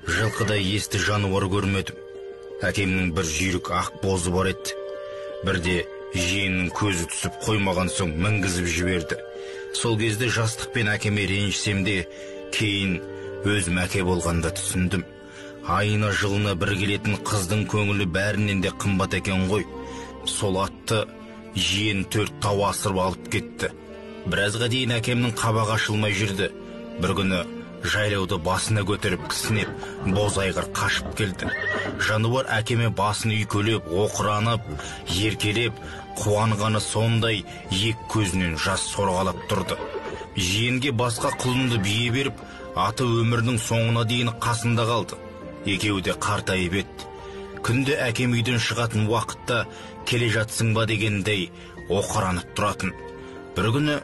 Жылқыдай есті жануар көрмедім. Әкемнің бір жүйрік ақ бозы бар еді. Бірде жиеннің көзі түсіп қоймаған соң мінгізіп жіберді. Сол кезде жастықпен әкеме ренжісем де, кейін өзім әке болғанда түсіндім. Айына жылына бір келетін қыздың көңілі бәрінен де қымбат екен ғой. Сол атты жиен 4 тау асырып алып кетті. Біразға дейін әкемнің қабағы ашылмай жүрді. Бір күні жайлауды басына көтеріп кісінеп, боз айғыр қашып келді. Жануар әкеме басын үйкелеп, оқыранып, еркелеп, қуанғаны сондай ек көзінен жас сорғалап тұрды. Жиенге басқа құлынды бие беріп, аты өмірінің соңына дейін қасында қалды. Екеуі де қартайып еді. Күнде әкем үйден шығатын уақытта келе жатсың ба дегендей оқыранып тұратын. Бір күні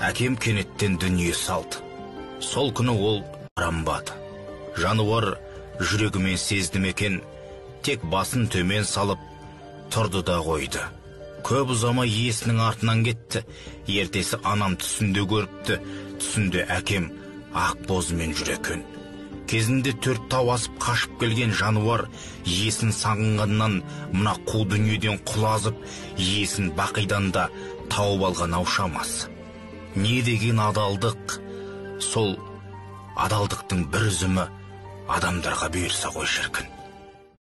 әкем кенеттен дүние салды. Сол күні ол арамбады. Жануар жүрегімен сездім екен, тек басын төмен салып тұрды да қойды. Көп ұзамай иесінің артынан кетті. Ертесі анам түсінде көріпті. Түсінде әкем ақ бозымен жүр екен. Кезінде 4 тау асып қашып келген жануар иесін сағынғаннан мына қу дүниеден құлазып, иесін бақидан да тауып алған аушамас. Не деген адалдық! Сол адалдықтың бір үзімі адамдарға бұйырса ғой шіркін.